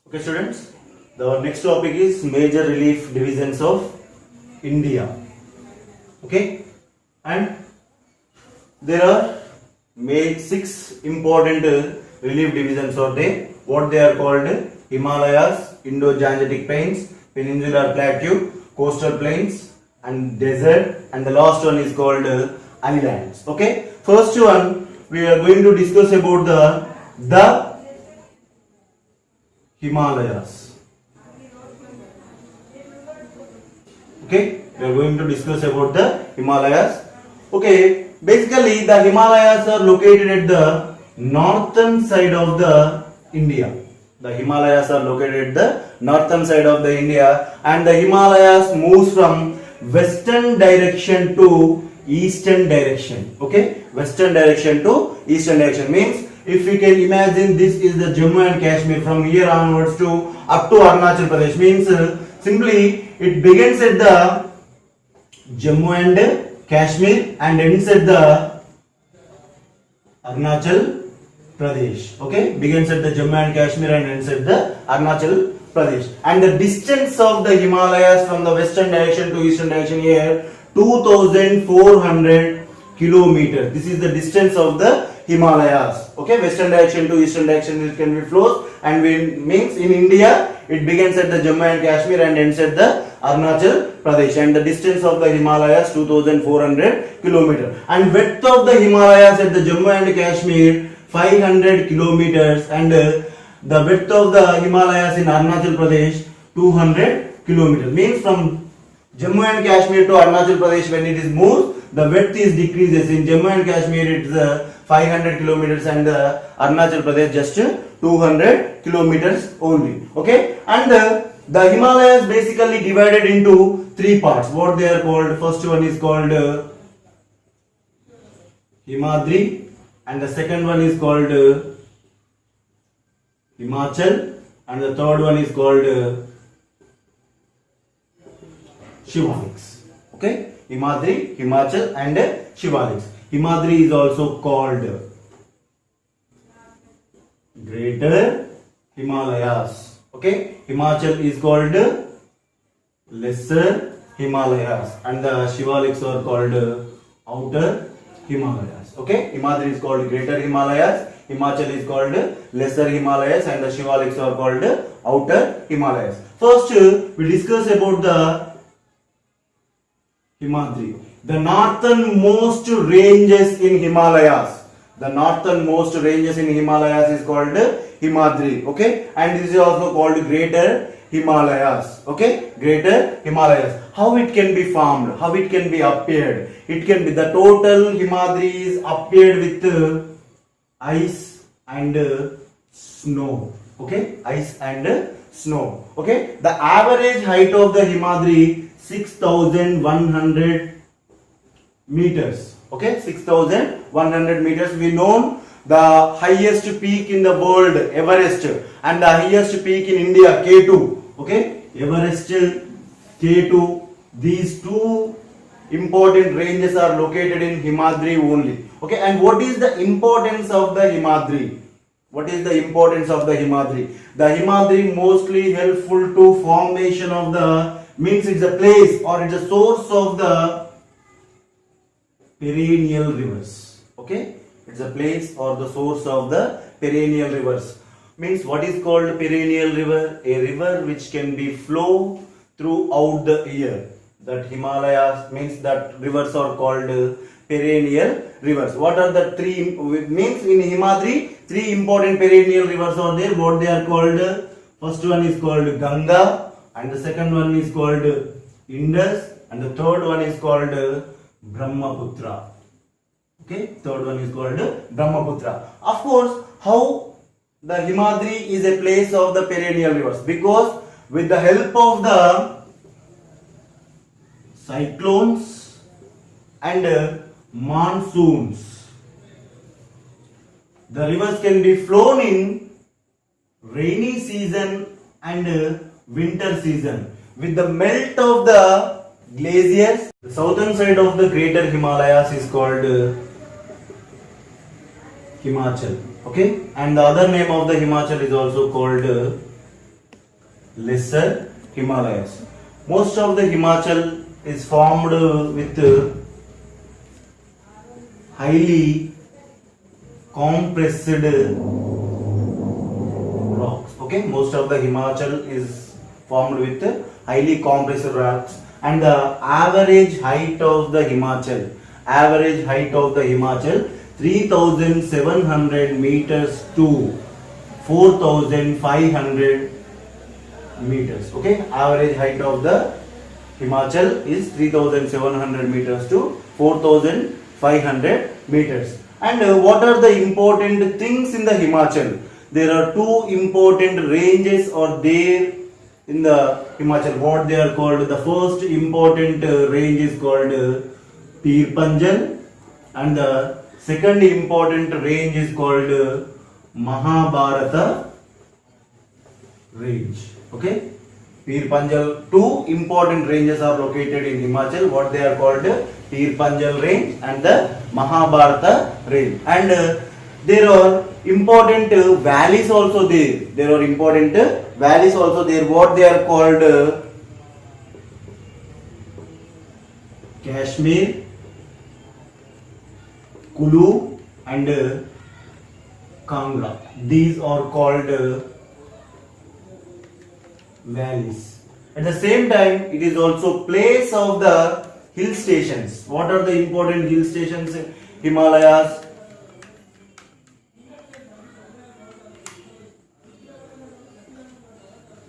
Okay, students, the next topic is major relief divisions of India. Okay, and there are six important relief divisions are there. What they are called: Himalayas, Indo-Gangetic Plains, Peninsular Plateau, Coastal Plains, and Desert, and the last one is called Islands. Okay, first one we are going to discuss about the Himalayas. Okay, we are going to discuss about the Himalayas. Okay, basically the Himalayas are located at the northern side of the India. The Himalayas are located at the northern side of the India, and the Himalayas moves from western direction to eastern direction. Okay, western direction to eastern direction means, if we can imagine, this is the Jammu and Kashmir. From here onwards to up to Arunachal Pradesh means simply it begins at the Jammu and Kashmir and ends at the Arunachal Pradesh. Okay, begins at the Jammu and Kashmir and ends at the Arunachal Pradesh. And the distance of the Himalayas from the western direction to eastern direction here 2400 kilometers. This is the distance of the Himalayas. Okay, western direction to eastern direction it can be flows, and means in India it begins at the Jammu and Kashmir and ends at the Arunachal Pradesh, and the distance of the Himalayas 2400 kilometers, and width of the Himalayas at the Jammu and Kashmir 500 kilometers, and the width of the Himalayas in Arunachal Pradesh 200 kilometers. Means from Jammu and Kashmir to Arunachal Pradesh, when it is moved, the width is decreases. In Jammu and Kashmir it is 500 kilometers and Arunachal Pradesh just 200 kilometers only. Okay, and the Himalayas basically divided into three parts. What they are called? First one is called Himadri, and the second one is called Himachal, and the third one is called Shivaliks. Okay, Himadri, Himachal, and Shivaliks. Himadri is also called Greater Himalayas. Okay, Himachal is called Lesser Himalayas, and the Shivaliks are called Outer Himalayas. Okay, Himadri is called Greater Himalayas, Himachal is called Lesser Himalayas, and the Shivaliks are called Outer Himalayas. First, we discuss about the Himadri. The northernmost ranges in Himalayas. The northernmost ranges in Himalayas is called Himadri. Okay, and this is also called Greater Himalayas. Okay, Greater Himalayas. How it can be formed? How it can be appeared? It can be the total Himadri is appeared with ice and snow. Okay, ice and snow. Okay, the average height of the Himadri 6,100 meters. Okay, 6,100 meters. We know the highest peak in the world, Everest, and the highest peak in India, K2. Okay, Everest, K2. These two important ranges are located in Himadri only. Okay, and what is the importance of the Himadri? What is the importance of the Himadri? The Himadri mostly helpful to formation of the, means it's a place or it's a source of the perennial rivers. Okay, it's a place or the source of the perennial rivers. Means what is called perennial river? A river which can be flow throughout the year. That Himalayas means that rivers are called perennial rivers. What are the three? Means in Himadri, three important perennial rivers are there. What they are called? First one is called Ganga, and the second one is called Indus, and the third one is called Brahmaputra. Okay, third one is called Brahmaputra. Of course, how the Himadri is a place of the perennial rivers? Because with the help of the cyclones and monsoons, the rivers can be flown in rainy season and winter season. With the melt of the glaciers, the southern side of the Greater Himalayas is called Himachal. Okay, and the other name of the Himachal is also called lesser Himalayas. Most of the Himachal is formed with highly compressed rocks. Okay, most of the Himachal is formed with highly compressed rocks, and the average height of the Himachal, 3,700 meters to 4,500 meters. Okay, average height of the Himachal is 3,700 meters to 4,500 meters. And what are the important things in the Himachal? There are two important ranges are there in the Himachal. What they are called? The first important range is called Pir Panjal, and the second important range is called Mahabharata range. Okay, Pir Panjal, two important ranges are located in Himachal. What they are called? Pir Panjal range and the Mahabharata range. And there are important valleys also there. There are important valleys also there. What they are called? Kashmir, Kulu and Kangra. These are called valleys. At the same time, it is also place of the hill stations. What are the important hill stations in Himalayas?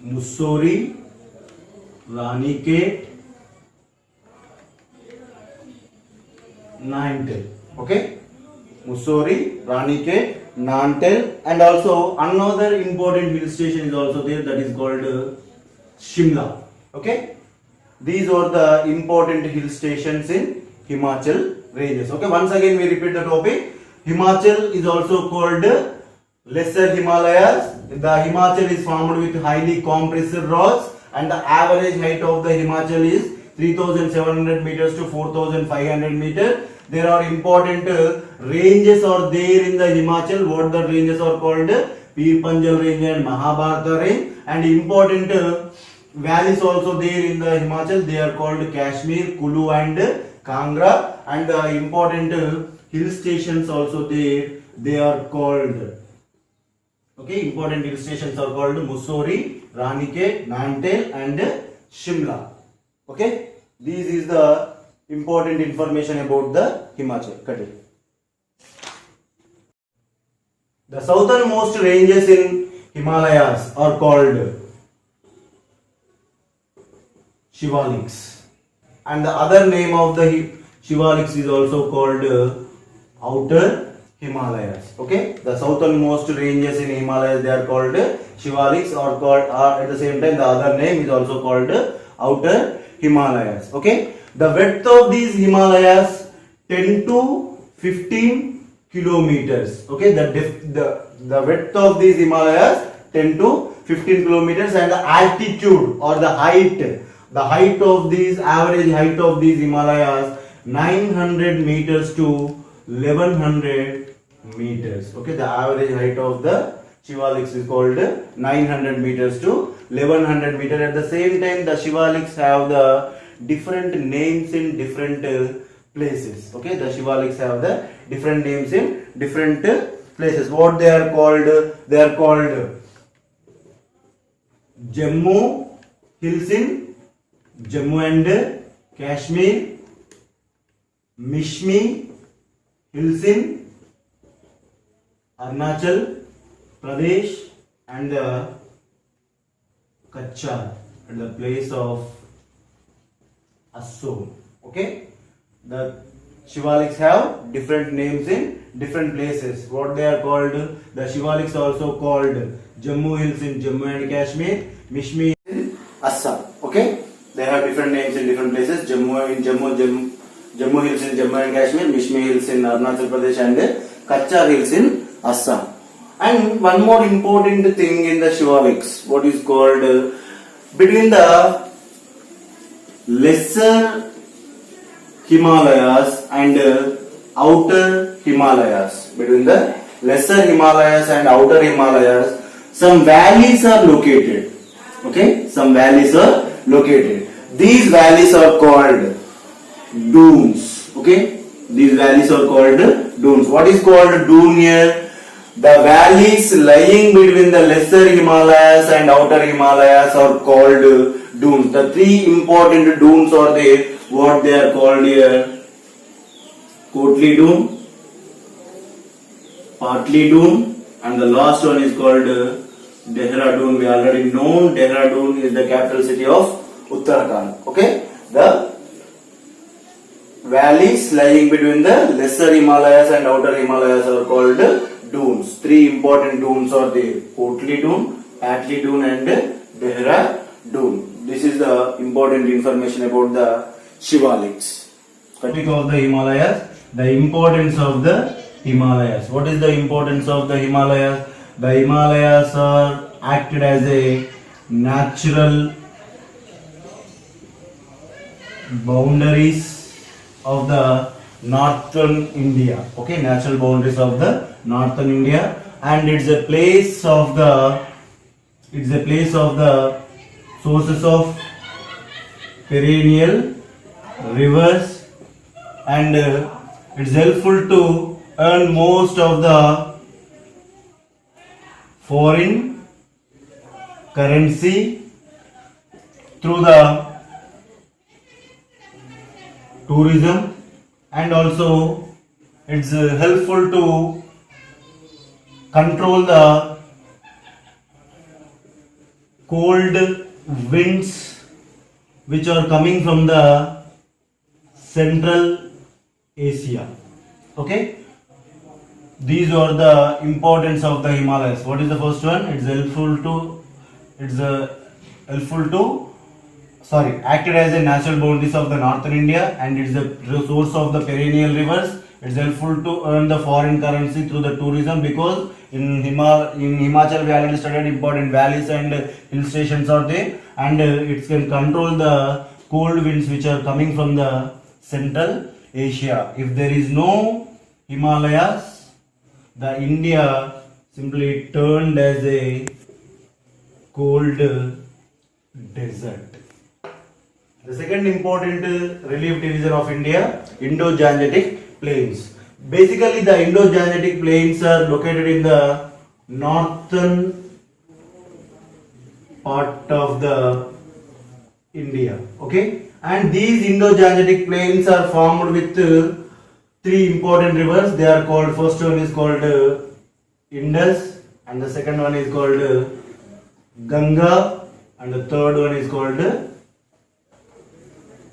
Mussoorie, Ranikhet, Nainital. Okay, Mussoorie, Ranikhet, Nainital, and also another important hill station is also there, that is called Shimla. Okay, these are the important hill stations in Himachal ranges. Okay, once again we repeat the topic. Himachal is also called lesser Himalayas. The Himachal is formed with highly compressed rocks, and the average height of the Himachal is 3,700 meters to 4,500 meters. There are important ranges are there in the Himachal. What the ranges are called? Pir Panjal range and Mahabharata range. And important valleys also there in the Himachal. They are called Kashmir, Kulu and Kangra. And the important hill stations also there. They are called. Okay, important hill stations are called Mussoorie, Ranikhet, Nainital and Shimla. Okay, this is the important information about the Himachal. Cut it. The southernmost ranges in Himalayas are called Shivaliks, and the other name of the Shivaliks is also called Outer Himalayas. Okay, the southernmost ranges in Himalayas, they are called Shivaliks, or at the same time the other name is also called Outer Himalayas. Okay, the width of these Himalayas 10 to 15 kilometers. Okay, the width of these Himalayas 10 to 15 kilometers, and the altitude or the height of these, average height of these Himalayas 900 meters to 1100 meters. Okay, the average height of the Shivaliks is called 900 meters to 1100 meters. At the same time, the Shivaliks have the different names in different places. Okay, the Shivaliks have the different names in different places. What they are called? They are called Jammu hills in Jammu and Kashmir, Mishmi hills in Arunachal Pradesh, and the Kachar at the place of Assam. Okay, the Shivaliks have different names in different places. What they are called? The Shivaliks are also called Jammu hills in Jammu and Kashmir, Mishmi in Assam. Okay, they have different names in different places. Jammu hills in Jammu and Kashmir, Mishmi hills in Arunachal Pradesh, and Kachar hills in Assam. And one more important thing in the Shivaliks, what is called between the lesser Himalayas and outer Himalayas, between the lesser Himalayas and outer Himalayas, some valleys are located. Okay, some valleys are located. These valleys are called dunes. Okay, these valleys are called dunes. What is called dune here? The valleys lying between the lesser Himalayas and outer Himalayas are called dunes. The three important dunes are there. What they are called here? Kotli Dune, Patli Dune, and the last one is called Dehradun. We already know Dehradun is the capital city of Uttarakhand. Okay, the valleys lying between the lesser Himalayas and outer Himalayas are called dunes. Three important dunes are there: Kotli Dune, Patli Dune, and Dehradun. This is the important information about the Shivaliks. Topic of the Himalayas. The importance of the Himalayas. What is the importance of the Himalayas? The Himalayas are acted as a natural boundaries of the northern India. Okay, natural boundaries of the northern India, and it's a place of the sources of perennial rivers, and it's helpful to earn most of the foreign currency through the tourism, and also it's helpful to control the cold winds which are coming from the Central Asia. Okay, these are the importance of the Himalayas. What is the first one? It's acted as a natural boundaries of the northern India, and it's the source of the perennial rivers. It's helpful to earn the foreign currency through the tourism, because in Himachal we already studied important valleys and hill stations are there, and it can control the cold winds which are coming from the Central Asia. If there is no Himalayas, the India simply turned as a cold desert. The second important relief division of India, Indo-Gangetic Plains. Basically, the Indo-Gangetic Plains are located in the northern part of the India. Okay, and these Indo-Gangetic Plains are formed with three important rivers. They are called, first one is called Indus, and the second one is called Ganga, and the third one is called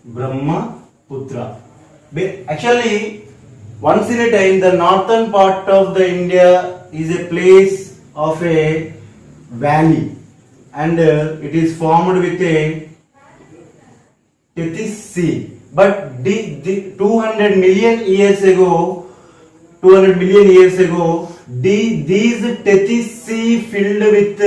Brahmaputra. Actually, once in a time, the northern part of the India is a place of a valley, and it is formed with a Tethys Sea. But the 200 million years ago, these Tethys Sea filled with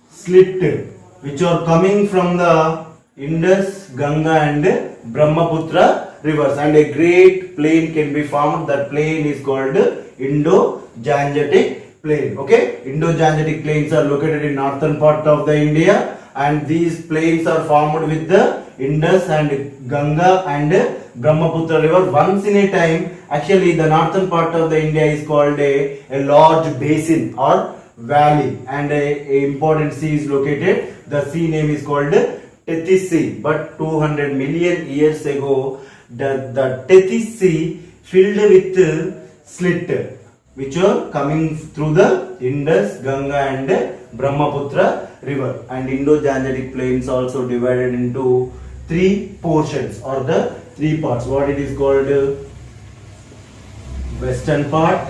slit, which are coming from the Indus, Ganga, and Brahmaputra rivers, and a great plain can be formed. That plain is called Indo-Gangetic Plain. Okay, Indo-Gangetic Plains are located in northern part of the India, and these plains are formed with the Indus and Ganga and Brahmaputra river. Once in a time, actually the northern part of the India is called a large basin or valley, and a important sea is located. The sea name is called Tethys Sea. But 200 million years ago, the Tethys Sea filled with slit, which are coming through the Indus, Ganga, and Brahmaputra river. And Indo-Gangetic Plains also divided into three portions, or the three parts. What it is called? Western part,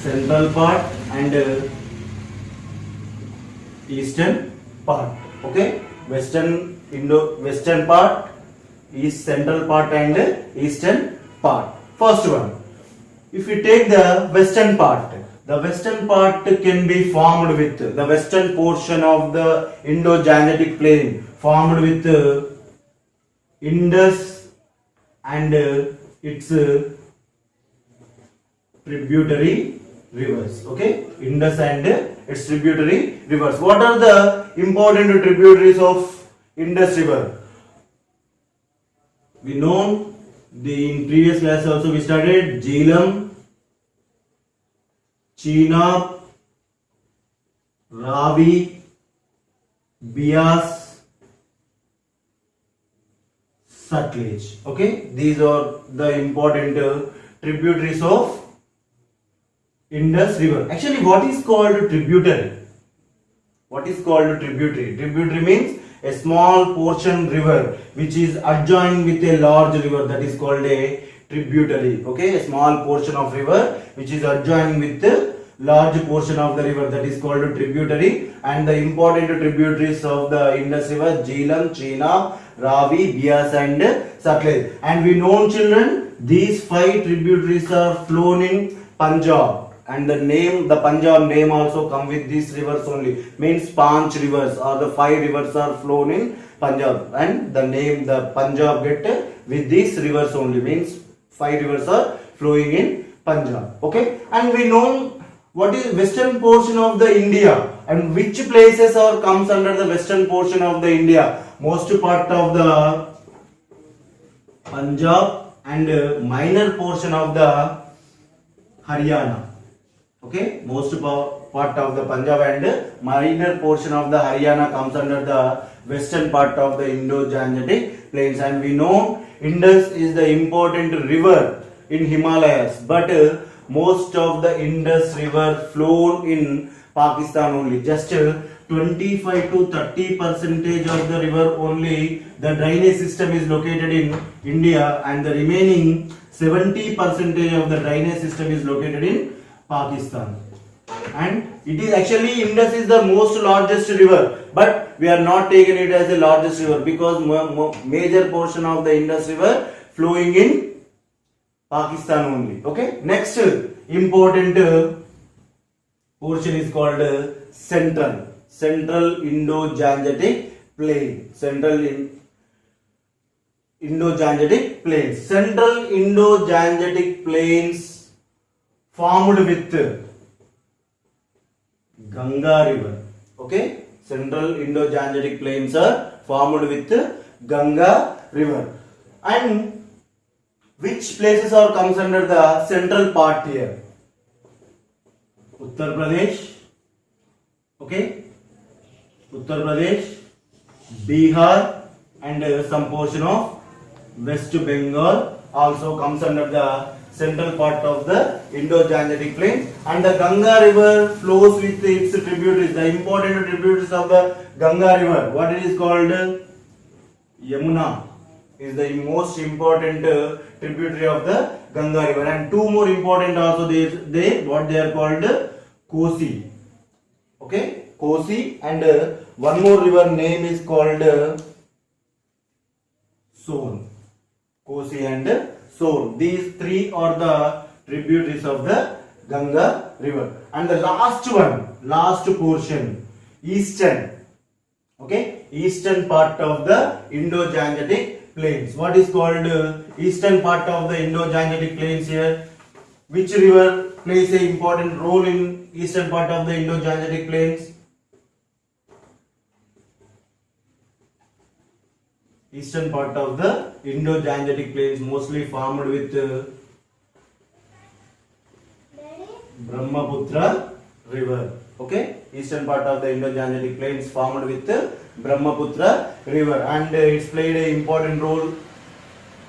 central part, and eastern part. Okay, western part, east central part, and eastern part. First one, if we take the western part can be formed with the western portion of the Indo-Gangetic Plain formed with Indus and its tributary rivers. Okay, Indus and its tributary rivers. What are the important tributaries of Indus River? We know in previous class also we studied Jhelum, Chenab, Ravi, Beas, Sutlej. Okay, these are the important tributaries of Indus River. Actually, what is called tributary? What is called tributary? Tributary means a small portion river which is adjoining with a large river, that is called a tributary. Okay, a small portion of river which is adjoining with a large portion of the river, that is called a tributary. And the important tributaries of the Indus River: Jhelum, Chenab, Ravi, Beas and Sutlej. And we know, children, these 5 tributaries are flown in Punjab. And the Punjab name also come with these rivers only, means Panch rivers, or the 5 rivers are flown in Punjab, and the name the Punjab get with these rivers only, means 5 rivers are flowing in Punjab. Okay, and we know what is western portion of the India, and which places are comes under the western portion of the India. Most part of the Punjab and minor portion of the Haryana. Okay, most part of the Punjab and minor portion of the Haryana comes under the western part of the Indo-Gangetic plains. And we know Indus is the important river in Himalayas, but most of the Indus river flow in Pakistan only. Just 25 to 30% of the river only the drainage system is located in India, and the remaining 70% of the drainage system is located in Pakistan. And it is actually, Indus is the most largest river, but we are not taking it as the largest river because major portion of the Indus river flowing in Pakistan only. Okay, next important portion is called Central Indo-Gangetic Plain. Indo-Gangetic Plains. Central Indo-Gangetic Plains formed with Ganga river. Okay, Central Indo-Gangetic Plains are formed with Ganga river. And which places are comes under the central part here? Uttar Pradesh. Okay, Uttar Pradesh, Bihar, and some portion of West Bengal also comes under the central part of the Indo-Gangetic plain. And the Ganga river flows with its tributaries. The important tributaries of the Ganga river, what it is called? Yamuna is the most important tributary of the Ganga river. And 2 more important also, they are called Kosi. Okay, Kosi, and 1 more river name is called Son. Kosi and Son. These 3 are the tributaries of the Ganga river. And the last portion, eastern. Okay, eastern part of the Indo-Gangetic plains. What is called eastern part of the Indo-Gangetic plains here? Which river plays an important role in eastern part of the Indo-Gangetic plains? Eastern part of the Indo-Gangetic plains mostly formed with Brahmaputra river. Okay, eastern part of the Indo-Gangetic plains formed with Brahmaputra river, and it's played an important role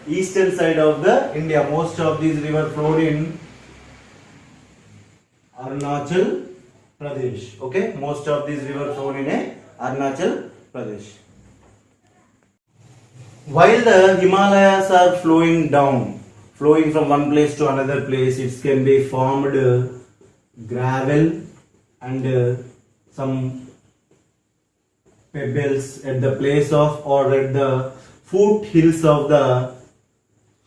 eastern side of the India. Most of these rivers flowed in Arunachal Pradesh. Okay, most of these rivers flowed in Arunachal Pradesh. While the Himalayas are flowing down, flowing from one place to another place, it can be formed gravel and some pebbles at the place of or at the foothills of the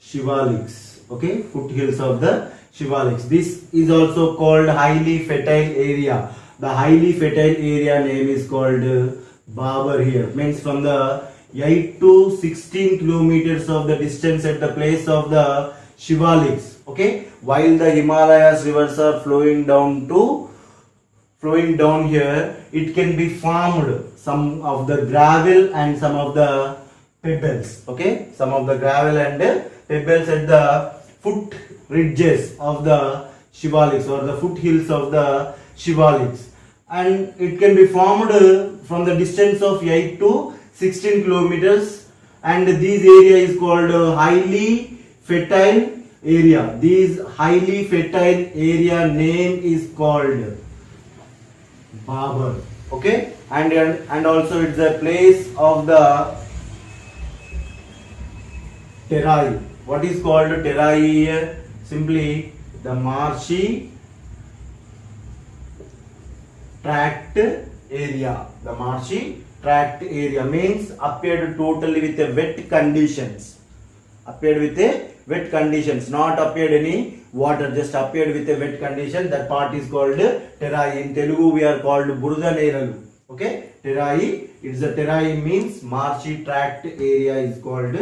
Shivaliks. Okay, foothills of the Shivaliks. This is also called highly fertile area. The highly fertile area name is called Babar here. Means from the 8 to 16 kilometers of the distance at the place of the Shivaliks. Okay, while the Himalayas rivers are flowing down here, it can be formed some of the gravel and some of the pebbles. Okay, some of the gravel and pebbles at the foot ridges of the Shivaliks or the foothills of the Shivaliks, and it can be formed from the distance of 8 to 16 kilometers, and this area is called highly fertile area. This highly fertile area name is called Babar. Okay, and also it's a place of the Terai. What is called Terai here? Simply the marshy tract area. The marshy tract area means appeared totally with a wet conditions. Appeared with a wet conditions, not appeared any water, just appeared with a wet condition. That part is called Terai. In Telugu we are called Buruda Neralu. Okay, Terai. It's the Terai means marshy tract area is called